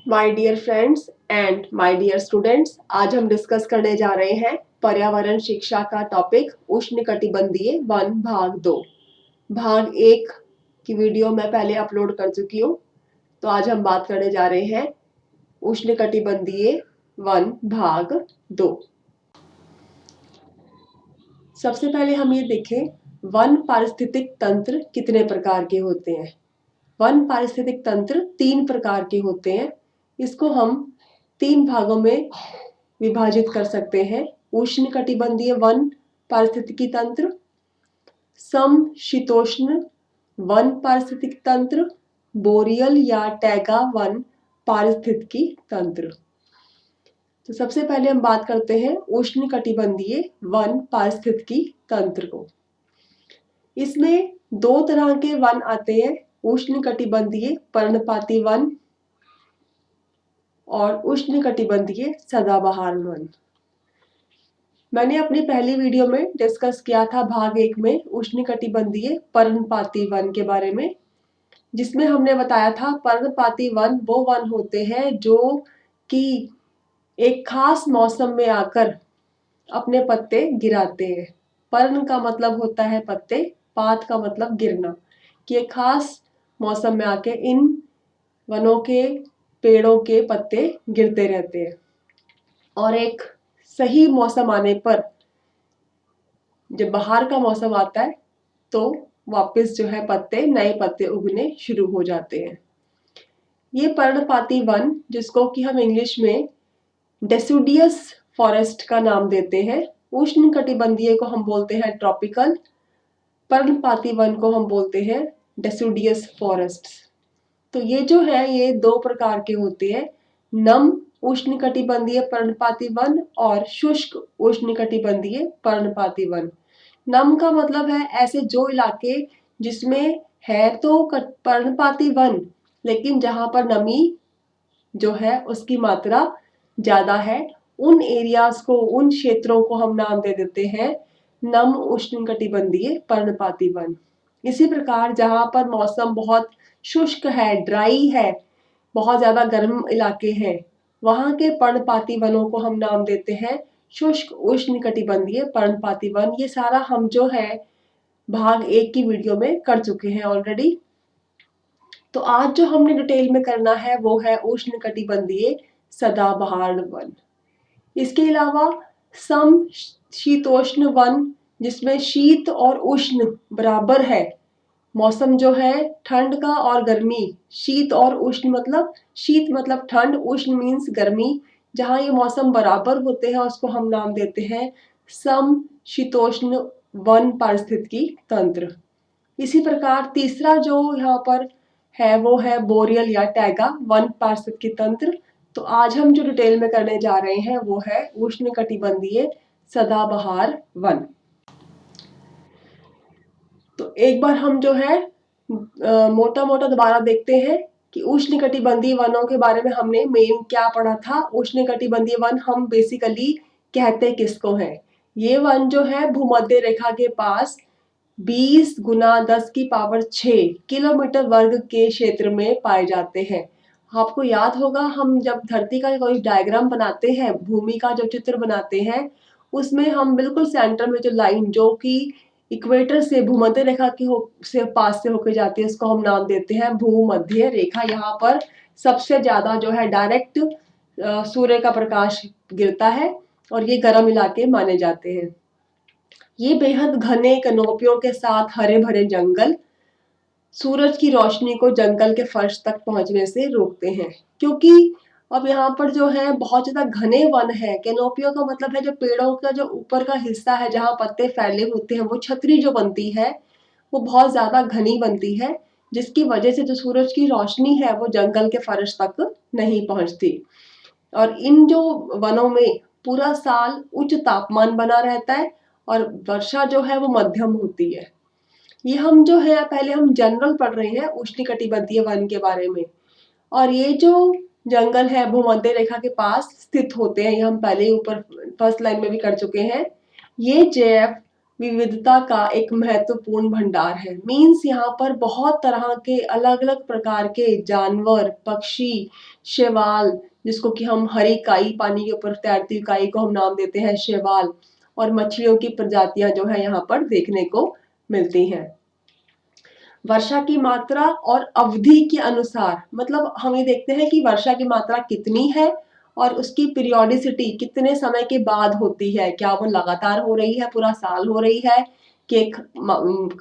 My dear friends and my dear students, आज हम discuss करने जा रहे हैं पर्यावरण शिक्षा का टॉपिक उष्णकटिबंधीय वन भाग 2। भाग 1 की वीडियो मैं पहले अपलोड कर चुकी हूँ, तो आज हम बात करने जा रहे हैं उष्णकटिबंधीय वन भाग 2। सबसे पहले हम ये देखें, वन पारिस्थितिक तंत्र कितने प्रकार के होते हैं। वन पारिस्थितिक तंत्र 3 प्रकार के होते हैं। इसको हम 3 भागों में विभाजित कर सकते हैं। उष्णकटिबंधीय वन पारिस्थितिकी तंत्र, समशीतोष्ण वन पारिस्थितिक तंत्र, बोरियल या टैगा वन पारिस्थितिकी तंत्र। तो सबसे पहले हम बात करते हैं उष्णकटिबंधीय वन पारिस्थितिकी तंत्र को। इसमें 2 तरह के वन आते हैं, उष्णकटिबंधीय पर्णपाती वन और उष्णकटिबंधीय सदाबहार वन। मैंने अपनी पहली वीडियो में डिस्कस किया था भाग 1 में उष्णकटिबंधीय पर्णपाती वन के बारे में, जिसमें हमने बताया था पर्णपाती वन वो वन होते हैं जो कि एक खास मौसम में आकर अपने पत्ते गिराते हैं। पर्ण का मतलब होता है पत्ते, पात का मतलब गिरना, कि एक खास मौसम में आके इन वनों के पेड़ों के पत्ते गिरते रहते हैं और एक सही मौसम आने पर, जब बाहर का मौसम आता है, तो वापस जो है नए पत्ते उगने शुरू हो जाते हैं। ये पर्णपाती वन, जिसको कि हम इंग्लिश में डेसिडुअस फॉरेस्ट का नाम देते हैं, उष्णकटिबंधीय को हम बोलते हैं ट्रॉपिकल, पर्णपाती वन को हम बोलते हैं डेसिडुअस फॉरेस्ट। तो ये जो है ये 2 प्रकार के होते हैं, नम उष्णकटिबंधीय पर्णपाती वन और शुष्क उष्णकटिबंधीय पर्णपाती वन। नम का मतलब है ऐसे जो इलाके जिसमें है तो पर्णपाती वन, लेकिन जहां पर नमी जो है उसकी मात्रा ज्यादा है, उन एरियाज को, उन क्षेत्रों को हम नाम दे देते हैं नम उष्णकटिबंधीय पर्णपाती वन। इसी प्रकार जहां पर मौसम बहुत शुष्क है, ड्राई है, बहुत ज्यादा गर्म इलाके हैं, वहां के पर्णपाती वनों को हम नाम देते हैं शुष्क उष्णकटिबंधीय पर्णपाती वन। ये सारा हम जो है भाग 1 की वीडियो में कर चुके हैं ऑलरेडी। तो आज जो हमने डिटेल में करना है वो है उष्णकटिबंधीय सदाबहार वन। इसके अलावा समशीतोष्ण वन, जिसमें शीत और उष्ण बराबर है, मौसम जो है ठंड का और गर्मी, शीत और उष्ण मतलब शीत मतलब ठंड, उष्ण मीन्स गर्मी, जहां ये मौसम बराबर होते हैं उसको हम नाम देते हैं समशीतोष्ण वन पारिस्थितिकी तंत्र। इसी प्रकार तीसरा जो यहाँ पर है वो है बोरियल या टैगा वन पारिस्थितिकी तंत्र। तो आज हम जो डिटेल में करने जा रहे हैं वो है उष्णकटिबंधीय सदाबहार वन। तो एक बार हम जो है मोटा मोटा दोबारा देखते हैं कि उष्णकटिबंधीय वनों के बारे में हमने मेन क्या पढ़ा था। उष्णकटिबंधीय वन हम बेसिकली कहते किसको हैं, ये वन जो है भूमध्य रेखा के पास 20 गुना 10 की पावर 6 किलोमीटर वर्ग के क्षेत्र में पाए जाते हैं। आपको याद होगा, हम जब धरती का कोई डायग्राम बनाते हैं, भूमि का जो चित्र बनाते हैं, उसमें हम बिल्कुल सेंटर में जो लाइन जो कि इक्वेटर से, भूमध्य रेखा की से पास से होकर जाती है, उसको हम नाम देते हैं भूमध्य रेखा। यहाँ पर सबसे ज्यादा जो है डायरेक्ट सूर्य का प्रकाश गिरता है और ये गर्म इलाके माने जाते हैं। ये बेहद घने कनोपियों के साथ हरे भरे जंगल सूरज की रोशनी को जंगल के फर्श तक पहुंचने से रोकते हैं, क्योंकि अब यहाँ पर जो है बहुत ज्यादा घने वन है। कैनोपियो का मतलब है जो पेड़ों का जो ऊपर का हिस्सा है, जहाँ पत्ते फैले होते हैं, वो छतरी जो बनती है वो बहुत ज्यादा घनी बनती है, जिसकी वजह से जो सूरज की रोशनी है वो जंगल के फर्श तक नहीं पहुंचती। और इन जो वनों में पूरा साल उच्च तापमान बना रहता है और वर्षा जो है वो मध्यम होती है। ये हम जो है पहले हम जनरल पढ़ रहे हैं उष्णकटिबंधीय वन के बारे में। और ये जो जंगल है भूमध्य रेखा के पास स्थित होते हैं, ये हम पहले ऊपर फर्स्ट लाइन में भी कर चुके हैं। ये जैव विविधता का एक महत्वपूर्ण भंडार है। मीन्स यहाँ पर बहुत तरह के अलग अलग प्रकार के जानवर, पक्षी, शैवाल, जिसको कि हम हरी काई, पानी के ऊपर तैरती हुई काई को हम नाम देते हैं शैवाल, और मछलियों की प्रजातियां जो है यहाँ पर देखने को मिलती हैं। वर्षा की मात्रा और अवधि के अनुसार, मतलब हम ये देखते हैं कि वर्षा की मात्रा कितनी है और उसकी पीरियोडिसिटी कितने समय के बाद होती है। क्या वो लगातार हो रही है, पूरा साल हो रही है, कि एक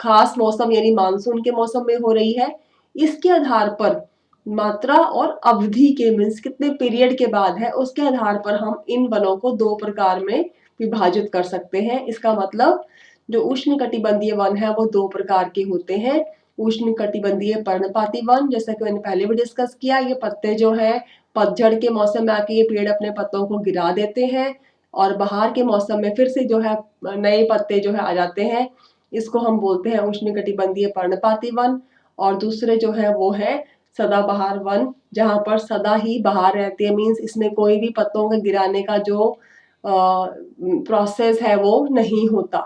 खास मौसम यानी मानसून के मौसम में हो रही है। इसके आधार पर मात्रा और अवधि के मीन्स कितने पीरियड के बाद है, उसके आधार पर हम इन वनों को दो प्रकार में विभाजित कर सकते हैं। इसका मतलब जो उष्णकटिबंधीय वन है वो दो प्रकार के होते हैं। उष्णकटिबंधीय पर्णपाती वन, जैसा कि मैंने पहले भी डिस्कस किया, ये पत्ते जो है पतझड़ के मौसम में आके ये पेड़ अपने पत्तों को गिरा देते हैं और बहार के मौसम में फिर से जो है नए पत्ते जो है आ जाते हैं। इसको हम बोलते हैं उष्णकटिबंधीय पर्णपाती वन। और दूसरे जो है वो है सदाबहार वन, जहाँ पर सदा ही बहार रहती है। मीन्स इसमें कोई भी पत्तों के गिराने का जो प्रोसेस है वो नहीं होता।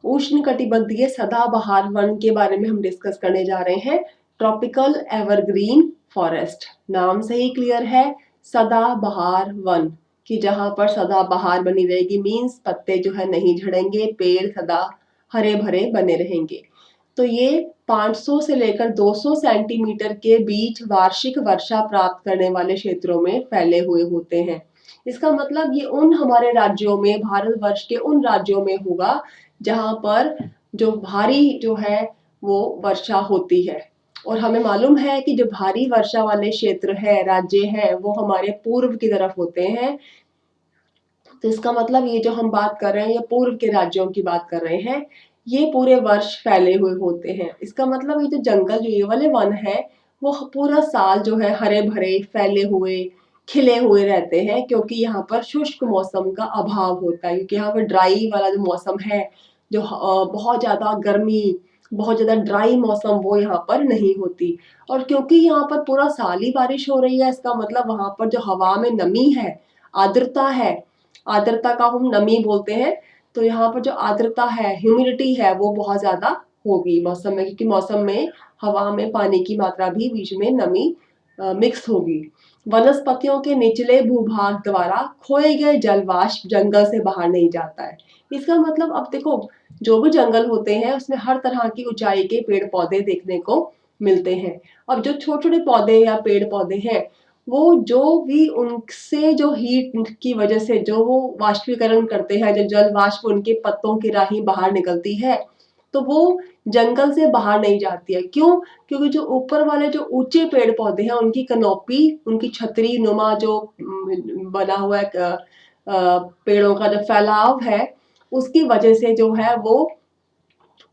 उष्णकटिबंधीय सदाबहार वन के बारे में हम डिस्कस करने जा रहे हैं। ट्रॉपिकल एवरग्रीन फॉरेस्ट, नाम से ही क्लियर है, सदाबहार वन, कि जहां पर सदाबहार बनी रहेगी। मीन्स पत्ते जो है नहीं झड़ेंगे, पेड़ सदा हरे भरे बने रहेंगे। तो ये 500 से लेकर 200 सेंटीमीटर के बीच वार्षिक वर्षा प्राप्त करने वाले क्षेत्रों में फैले हुए होते हैं। इसका मतलब ये उन हमारे राज्यों में, भारतवर्ष के उन राज्यों में होगा जहां पर जो भारी जो है वो वर्षा होती है। और हमें मालूम है कि जो भारी वर्षा वाले क्षेत्र है, राज्य है, वो हमारे पूर्व की तरफ होते हैं। तो इसका मतलब ये जो हम बात कर रहे हैं, ये पूर्व के राज्यों की बात कर रहे हैं, ये पूरे वर्ष फैले हुए होते हैं। इसका मतलब ये जो जंगल, जो ये वाले वन है, वो पूरा साल जो है हरे भरे, फैले हुए, खिले हुए रहते हैं, क्योंकि यहाँ पर शुष्क मौसम का अभाव होता है। क्योंकि यहाँ पर ड्राई वाला जो मौसम है, जो बहुत ज्यादा गर्मी, बहुत ज्यादा ड्राई मौसम, वो यहाँ पर नहीं होती। और क्योंकि यहाँ पर पूरा साल ही बारिश हो रही है, इसका मतलब वहां पर जो हवा में नमी है, आर्द्रता है, आर्द्रता का हम नमी बोलते हैं, तो यहाँ पर जो आर्द्रता है, ह्यूमिडिटी है, वो बहुत ज्यादा होगी मौसम में, क्योंकि मौसम में हवा में पानी की मात्रा भी बीच में नमी मिक्स होगी। वनस्पतियों के निचले भूभाग द्वारा खोए गए जलवाष्प जंगल से बाहर नहीं जाता है। इसका मतलब अब देखो, जो भी जंगल होते हैं उसमें हर तरह की ऊंचाई के पेड़ पौधे देखने को मिलते हैं। अब जो छोटे छोटे पौधे या पेड़ पौधे हैं, वो जो भी उनसे जो हीट की वजह से जो वो वाष्पीकरण करते हैं, जो जल वाष्प उनके पत्तों की राही बाहर निकलती है, तो वो जंगल से बाहर नहीं जाती है। क्यों? क्योंकि जो ऊपर वाले जो ऊंचे पेड़ पौधे हैं, उनकी कनोपी, उनकी छतरी नुमा जो बना हुआ है, पेड़ों का जो फैलाव है, उसकी वजह से जो है वो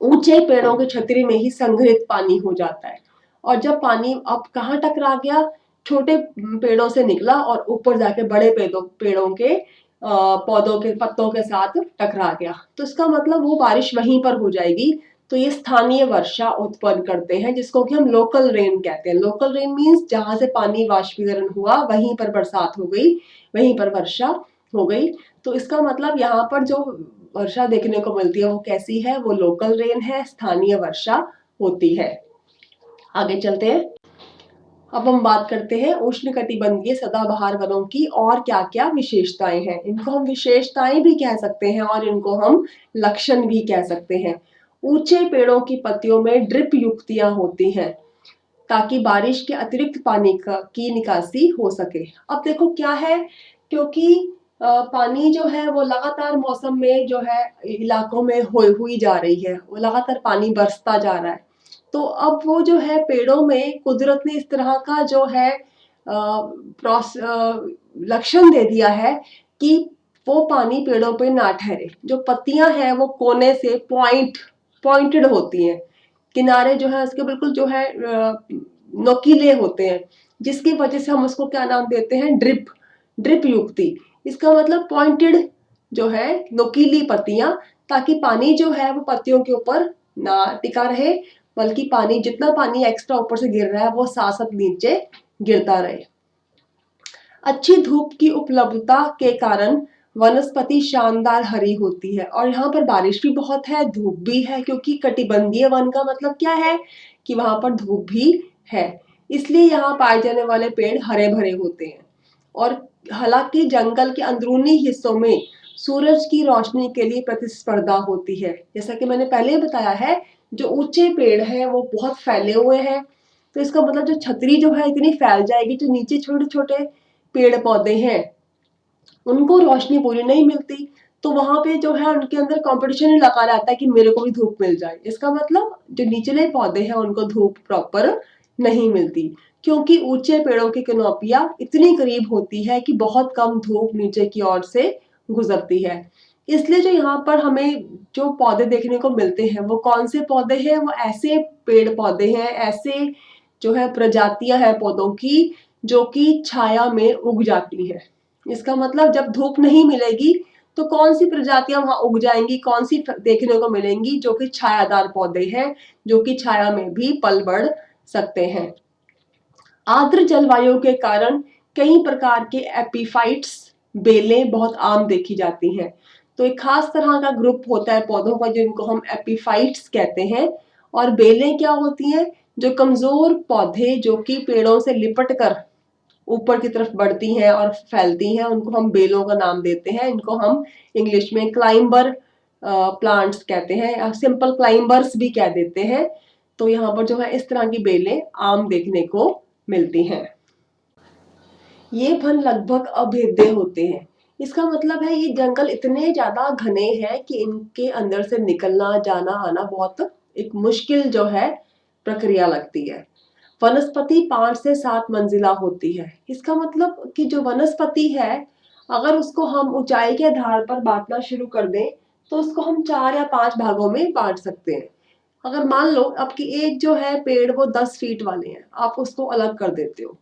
ऊंचे पेड़ों की छतरी में ही संग्रहित पानी हो जाता है। और जब पानी अब कहाँ टकरा गया, छोटे पेड़ों से निकला और ऊपर जाके बड़े पेड़ों के पौधों के पत्तों के साथ टकरा गया। तो इसका मतलब वो बारिश वहीं पर हो जाएगी। तो ये स्थानीय वर्षा उत्पन्न करते हैं, जिसको कि हम लोकल रेन कहते हैं। लोकल रेन मीन्स जहां से पानी वाष्पीकरण हुआ वहीं पर बरसात हो गई, वहीं पर वर्षा हो गई। तो इसका मतलब यहाँ पर जो वर्षा देखने को मिलती है वो कैसी है, वो लोकल रेन है, स्थानीय वर्षा होती है। आगे चलते हैं। अब हम बात करते हैं उष्णकटिबंधीय सदाबहार वनों की और क्या क्या विशेषताएं हैं। इनको हम विशेषताएं भी कह सकते हैं और इनको हम लक्षण भी कह सकते हैं। ऊंचे पेड़ों की पत्तियों में ड्रिप युक्तियां होती हैं, ताकि बारिश के अतिरिक्त पानी की निकासी हो सके। अब देखो क्या है, क्योंकि पानी जो है वो लगातार मौसम में जो है इलाकों में हुई जा रही है, वो लगातार पानी बरसता जा रहा है। तो अब वो जो है पेड़ों में कुदरत ने इस तरह का जो है लक्षण दे दिया है कि वो पानी पेड़ों पे ना ठहरे। जो पत्तियां हैं वो कोने से पॉइंटेड होती हैं, किनारे जो है उसके बिल्कुल जो है नोकीले होते हैं, जिसकी वजह से हम उसको क्या नाम देते हैं, ड्रिप युक्ति। इसका मतलब पॉइंटेड जो है नोकीली पत्तियां, ताकि पानी जो है वो पत्तियों के ऊपर ना टिका रहे, बल्कि पानी जितना पानी एक्स्ट्रा ऊपर से गिर रहा है वो साथ साथ नीचे गिरता रहे। अच्छी धूप की उपलब्धता के कारण वनस्पति शानदार हरी होती है और यहाँ पर बारिश भी बहुत है, धूप भी है, क्योंकि कटिबंधीय वन का मतलब क्या है कि वहां पर धूप भी है, इसलिए यहाँ पाए जाने वाले पेड़ हरे भरे होते हैं। और हालांकि जंगल के अंदरूनी हिस्सों में सूरज की रोशनी के लिए प्रतिस्पर्धा होती है। जैसा कि मैंने पहले बताया है, जो ऊंचे पेड़ है वो बहुत फैले हुए हैं, तो इसका मतलब जो छतरी जो है इतनी फैल जाएगी, जो नीचे छोटे छोटे पेड़ पौधे हैं उनको रोशनी पूरी नहीं मिलती, तो वहां पे जो है उनके अंदर कंपटीशन ही लगा रहता है कि मेरे को भी धूप मिल जाए। इसका मतलब जो निचले पौधे हैं उनको धूप प्रॉपर नहीं मिलती, क्योंकि ऊंचे पेड़ों की कनोपियां इतनी करीब होती है कि बहुत कम धूप नीचे की ओर से गुजरती है। इसलिए जो यहाँ पर हमें जो पौधे देखने को मिलते हैं वो कौन से पौधे हैं, वो ऐसे पेड़ पौधे हैं, ऐसे जो है प्रजातियां हैं पौधों की जो कि छाया में उग जाती है। इसका मतलब जब धूप नहीं मिलेगी तो कौन सी प्रजातियां वहां उग जाएंगी, कौन सी देखने को मिलेंगी, जो कि छायादार पौधे हैं, जो कि छाया में भी पल बढ़ सकते हैं। आर्द्र जलवायु के कारण कई प्रकार के एपीफाइट्स बेलें बहुत आम देखी जाती हैं। तो एक खास तरह का ग्रुप होता है पौधों का जिनको हम एपीफाइट्स कहते हैं। और बेलें क्या होती हैं, जो कमजोर पौधे जो कि पेड़ों से लिपट कर ऊपर की तरफ बढ़ती हैं और फैलती हैं, उनको हम बेलों का नाम देते हैं। इनको हम इंग्लिश में क्लाइंबर प्लांट्स कहते हैं या सिंपल क्लाइंबर्स भी कह देते हैं। तो यहाँ पर जो है इस तरह की बेलें आम देखने को मिलती हैं। ये वन लगभग अभेद्य होते हैं। इसका मतलब है ये जंगल इतने ज्यादा घने हैं कि इनके अंदर से निकलना जाना आना बहुत एक मुश्किल जो है प्रक्रिया लगती है। वनस्पति 5 से 7 मंजिला होती है। इसका मतलब कि जो वनस्पति है अगर उसको हम ऊंचाई के आधार पर बांटना शुरू कर दें तो उसको हम 4 या 5 भागों में बांट सकते हैं। अगर मान लो आपकी एक जो है पेड़ वो 10 फीट वाले हैं, आप उसको अलग कर देते हो।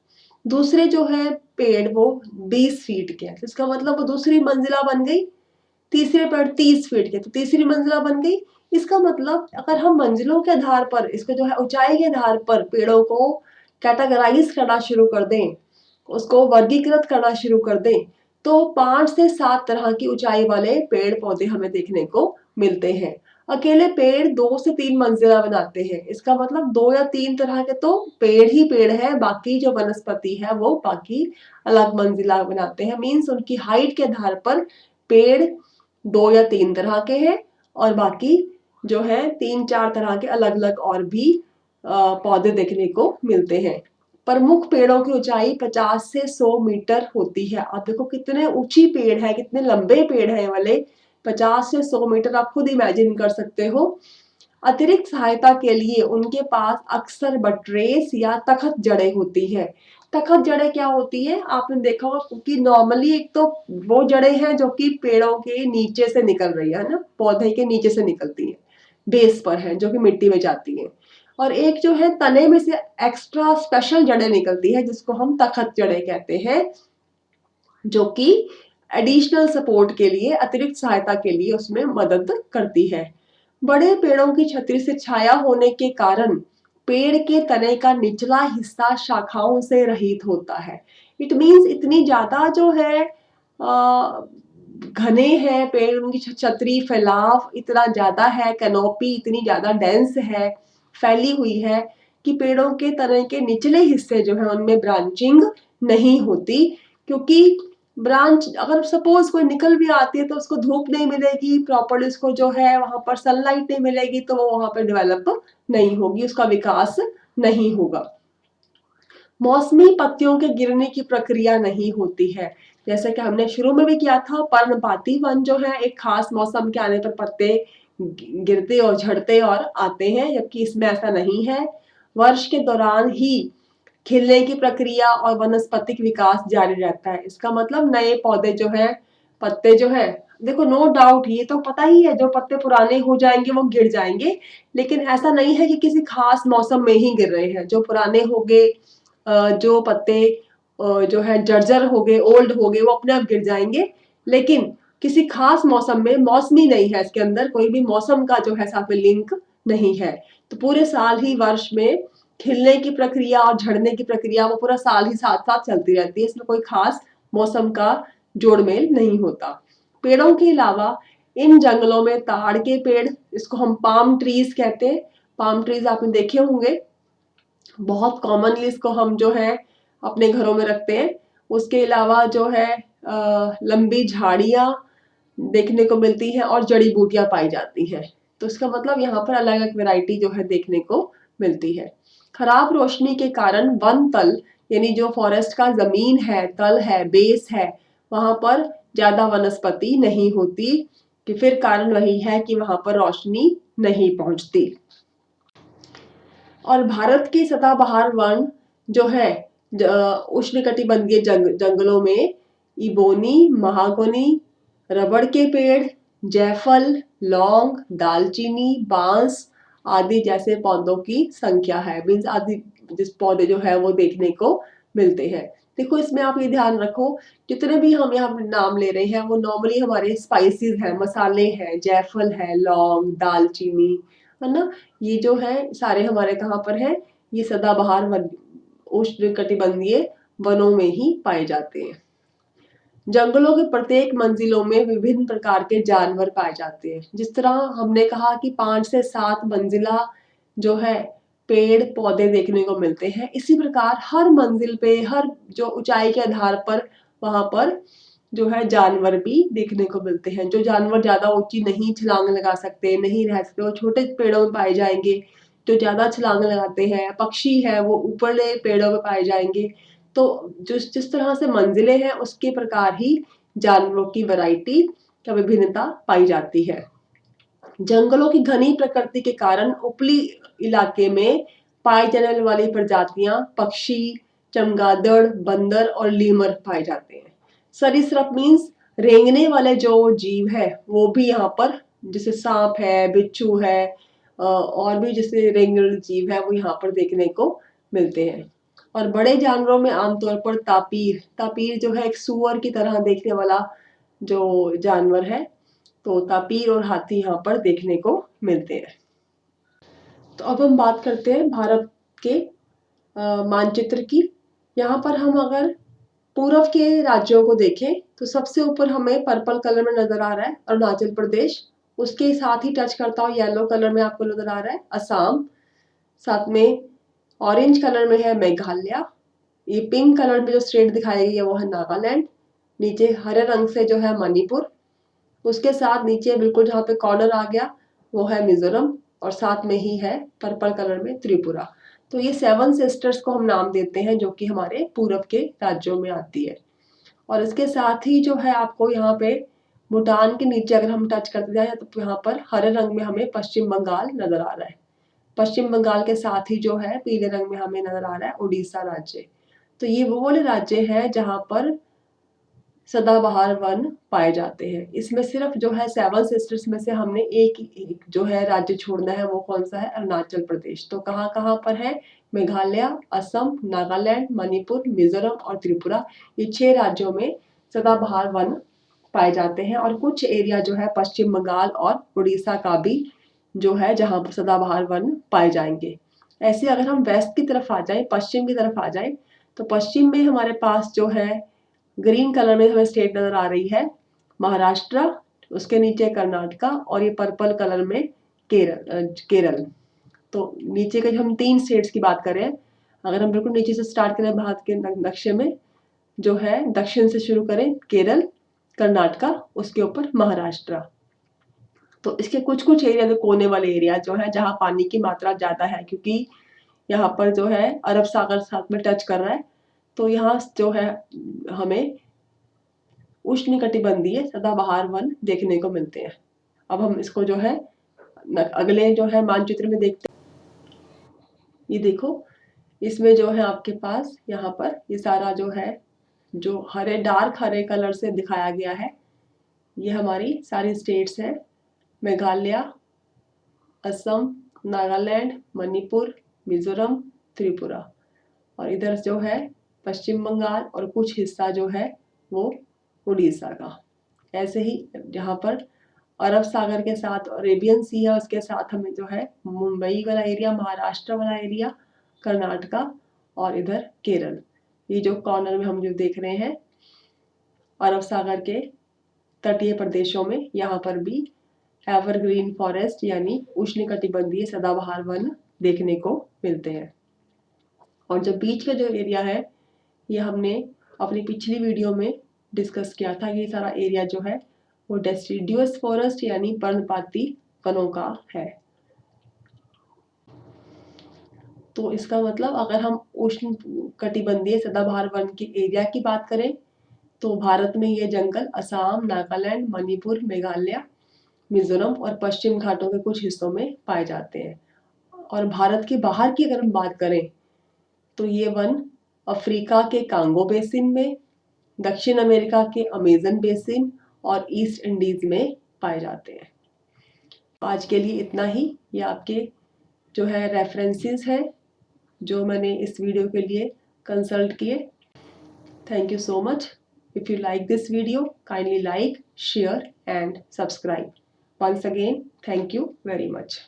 दूसरे जो है पेड़ वो 20 फीट के हैं, तो इसका मतलब वो दूसरी मंजिला बन गई। तीसरे पेड़ 30 फीट के, तो तीसरी मंजिला बन गई। इसका मतलब अगर हम मंजिलों के आधार पर इसको जो है ऊंचाई के आधार पर पेड़ों को कैटेगराइज करना शुरू कर दें, उसको वर्गीकृत करना शुरू कर दें, तो 5 से 7 तरह की ऊंचाई वाले पेड़ पौधे हमें देखने को मिलते हैं। अकेले पेड़ 2 से 3 मंजिला बनाते हैं। इसका मतलब 2 या 3 तरह के तो पेड़ ही पेड़ है, बाकी जो वनस्पति है वो बाकी अलग मंजिला बनाते हैं। मीन्स उनकी हाइट के आधार पर पेड़ 2 या 3 तरह के हैं और बाकी जो है 3-4 तरह के अलग अलग और भी पौधे देखने को मिलते हैं। प्रमुख पेड़ों की ऊंचाई 50 से 100 मीटर होती है। आप देखो कितने ऊंची पेड़ है, कितने लंबे पेड़ है वाले, 50 से 100 मीटर आप खुद इमेजिन कर सकते हो। अतिरिक्त सहायता के लिए उनके पास अक्सर बटरेस या तखत जड़ें होती है। तखत जड़ें क्या होती है, आपने देखा होगा कि नॉर्मली एक तो वो जड़ें हैं जो कि पेड़ों के नीचे से निकल रही है ना, पौधे के नीचे से निकलती है, बेस पर है, जो कि मिट्टी में जाती है। और एक जो है तने में से एक्स्ट्रा स्पेशल जड़ें निकलती है जिसको हम तखत जड़ें कहते हैं, जो कि एडिशनल सपोर्ट के लिए, अतिरिक्त सहायता के लिए उसमें मदद करती है। बड़े पेड़ों की छतरी से छाया होने के कारण पेड़ के तने का निचला हिस्सा शाखाओं से रहित होता है। इट मीन्स इतनी ज्यादा जो है घने हैं पेड़, उनकी छतरी फैलाव इतना ज्यादा है, कैनोपी इतनी ज्यादा डेंस है, फैली हुई है कि पेड़ों के तने के निचले हिस्से जो है उनमें ब्रांचिंग नहीं होती। क्योंकि ब्रांच अगर सपोज कोई निकल भी आती है तो उसको धूप नहीं मिलेगी प्रॉपर्ली, उसको जो है वहां पर सनलाइट नहीं मिलेगी, तो वो वहां पर डेवलप नहीं होगी, उसका विकास नहीं होगा। मौसमी पत्तियों के गिरने की प्रक्रिया नहीं होती है। जैसे कि हमने शुरू में भी किया था, पर्णपाती वन जो है एक खास मौसम के आने पर पत्ते गिरते और झड़ते और आते हैं, जबकि इसमें ऐसा नहीं है। वर्ष के दौरान ही खिलने की प्रक्रिया और वनस्पतिक विकास जारी रहता है। इसका मतलब नए पौधे जो है, पत्ते जो है, देखो नो डाउट ये तो पता ही है जो पत्ते पुराने हो जाएंगे वो गिर जाएंगे, लेकिन ऐसा नहीं है कि किसी खास मौसम में ही गिर रहे हैं। जो पुराने हो गए, जो पत्ते जो है जर्जर हो गए, ओल्ड हो गए, वो अपने आप गिर जाएंगे। लेकिन किसी खास मौसम में, मौसमी नहीं है इसके अंदर, कोई भी मौसम का जो है साथ में लिंक नहीं है। तो पूरे साल ही वर्ष में खिलने की प्रक्रिया और झड़ने की प्रक्रिया वो पूरा साल ही साथ साथ चलती रहती है, इसमें कोई खास मौसम का जोड़ मेल नहीं होता। पेड़ों के अलावा इन जंगलों में ताड़ के पेड़, इसको हम पाम ट्रीज कहते हैं, पाम ट्रीज आपने देखे होंगे, बहुत कॉमनली इसको हम जो है अपने घरों में रखते हैं। उसके अलावा जो है लंबी झाड़ियां देखने को मिलती हैं और जड़ी बूटियां पाई जाती हैं। तो इसका मतलब यहाँ पर अलग अलग वैरायटी जो है देखने को मिलती है। खराब रोशनी के कारण वन तल, यानी जो फॉरेस्ट का जमीन है, तल है, बेस है, वहां पर ज्यादा वनस्पति नहीं होती, कि फिर कारण वही है कि वहां पर रोशनी नहीं पहुंचती। और भारत के सदाबहार वन जो है उष्णकटिबंधीय जंगलों में इबोनी, महागोनी, रबड़ के पेड़, जायफल, लौंग, दालचीनी, बांस आदि जैसे पौधों की संख्या है। मीन्स आदि जिस पौधे जो है वो देखने को मिलते हैं। देखो इसमें आप ये ध्यान रखो, जितने भी हम यहाँ नाम ले रहे हैं वो नॉर्मली हमारे स्पाइसेस हैं, मसाले हैं, जायफल है, लौंग, दालचीनी, है ना। ये जो है सारे हमारे कहाँ पर है, ये सदाबहार वन उष्णकटिबंधीय वनों में ही पाए जाते हैं। जंगलों के प्रत्येक मंजिलों में विभिन्न प्रकार के जानवर पाए जाते हैं। जिस तरह हमने कहा कि 5 से 7 मंजिला जो है पेड़ पौधे देखने को मिलते हैं, इसी प्रकार हर मंजिल पे, हर जो ऊंचाई के आधार पर वहां पर जो है जानवर भी देखने को मिलते हैं। जो जानवर ज्यादा ऊंची नहीं छलांग लगा सकते, नहीं रह सकते, वो छोटे पेड़ों में पाए जाएंगे। जो ज्यादा छलांग लगाते हैं, पक्षी है, वो ऊपरले पेड़ों में पाए जाएंगे। तो जिस जिस तरह से मंजिलें हैं उसके प्रकार ही जानवरों की वैरायटी या विभिन्नता पाई जाती है। जंगलों की घनी प्रकृति के कारण उपली इलाके में पाई जाने वाली प्रजातियां पक्षी, चमगादड़, बंदर और लीमर पाए जाते हैं। सरीसृप मीन्स रेंगने वाले जो जीव है वो भी यहाँ पर, जैसे सांप है, बिच्छू है, और भी जैसे रेंगने वाले जीव है वो यहाँ पर देखने को मिलते हैं। और बड़े जानवरों में आमतौर पर तापीर, तापीर जो है एक सुअर की तरह देखने वाला जो जानवर है, तो तापीर और हाथी यहाँ पर देखने को मिलते हैं। तो अब हम बात करते हैं भारत के मानचित्र की। यहाँ पर हम अगर पूर्व के राज्यों को देखें तो सबसे ऊपर हमें पर्पल कलर में नजर आ रहा है अरुणाचल प्रदेश। उसके साथ ही टच करता हूँ येलो कलर में आपको नजर आ रहा है असम। साथ में ऑरेंज कलर में है मेघालय। ये पिंक कलर में जो स्टेट दिखाई गई है वो है नागालैंड। नीचे हरे रंग से जो है मणिपुर। उसके साथ नीचे बिल्कुल जहाँ पे कॉर्नर आ गया वो है मिजोरम, और साथ में ही है पर्पल कलर में त्रिपुरा। तो ये 7 सिस्टर्स को हम नाम देते हैं जो कि हमारे पूरब के राज्यों में आती है। और इसके साथ ही जो है आपको यहाँ पे भूटान के नीचे अगर हम टच करते जाए तो यहाँ पर हरे रंग में हमें पश्चिम बंगाल नजर आ रहा है। पश्चिम बंगाल के साथ ही जो है पीले रंग में हमें नजर आ रहा है उड़ीसा राज्य। तो ये वो वाले राज्य है जहाँ पर सदाबहार वन पाए जाते हैं। इसमें सिर्फ जो है 7 सिस्टर्स में से हमने एक जो है राज्य छोड़ना है, वो कौन सा है, अरुणाचल प्रदेश। तो कहाँ कहाँ पर है, मेघालय, असम, नागालैंड, मणिपुर, मिजोरम और त्रिपुरा, ये 6 राज्यों में सदाबहार वन पाए जाते हैं। और कुछ एरिया जो है पश्चिम बंगाल और उड़ीसा का भी जो है जहाँ पर सदाबहार वन पाए जाएंगे। ऐसे अगर हम वेस्ट की तरफ आ जाए, पश्चिम की तरफ आ जाए, तो पश्चिम में हमारे पास जो है ग्रीन कलर में हमें स्टेट नजर आ रही है महाराष्ट्र, उसके नीचे कर्नाटका, और ये पर्पल कलर में केरल। तो नीचे के हम 3 स्टेट्स की बात करें, अगर हम बिल्कुल नीचे से स्टार्ट करें भारत के नक्शे में, जो है दक्षिण से शुरू करें केरल, कर्नाटका, उसके ऊपर महाराष्ट्र। तो इसके कुछ कुछ एरिया जो कोने वाले एरिया जो है जहाँ पानी की मात्रा ज्यादा है, क्योंकि यहाँ पर जो है अरब सागर साथ में टच कर रहा है, तो यहाँ जो है हमें उष्णकटिबंधीय सदाबहार वन देखने को मिलते हैं। अब हम इसको जो है अगले जो है मानचित्र में देखते हैं। ये देखो, इसमें जो है आपके पास यहाँ पर ये सारा जो है, जो हरे डार्क हरे कलर से दिखाया गया है, ये हमारी सारी स्टेट्स हैं, मेघालय, असम, नागालैंड, मणिपुर, मिजोरम, त्रिपुरा। और इधर जो है पश्चिम बंगाल और कुछ हिस्सा जो है वो उड़ीसा का। ऐसे ही जहाँ पर अरब सागर के साथ अरेबियन सी है, उसके साथ हमें जो है मुंबई वाला एरिया, महाराष्ट्र वाला एरिया, कर्नाटका और इधर केरल, ये जो कॉर्नर में हम जो देख रहे हैं अरब सागर के तटीय प्रदेशों में यहाँ पर भी एवरग्रीन फॉरेस्ट यानी उष्णकटिबंधीय सदाबहार वन देखने को मिलते हैं। और जो बीच का जो एरिया है ये हमने अपनी पिछली वीडियो में डिस्कस किया था। ये सारा एरिया जो है वो डेसिडुअस फॉरेस्ट यानी पर्णपाती वनों का है। तो इसका मतलब अगर हम उष्ण कटिबंधीय सदाबहार वन के एरिया की बात करें तो भारत में ये जंगल असम, नागालैंड, मणिपुर, मेघालय, मिजोरम और पश्चिम घाटों के कुछ हिस्सों में पाए जाते हैं। और भारत के बाहर की अगर हम बात करें तो ये वन अफ्रीका के कांगो बेसिन में, दक्षिण अमेरिका के अमेजन बेसिन और ईस्ट इंडीज में पाए जाते हैं। आज के लिए इतना ही। ये आपके जो है रेफरेंसेस है जो मैंने इस वीडियो के लिए कंसल्ट किए। Thank you so much. If you like this video, kindly like, share and subscribe. Once again, thank you very much.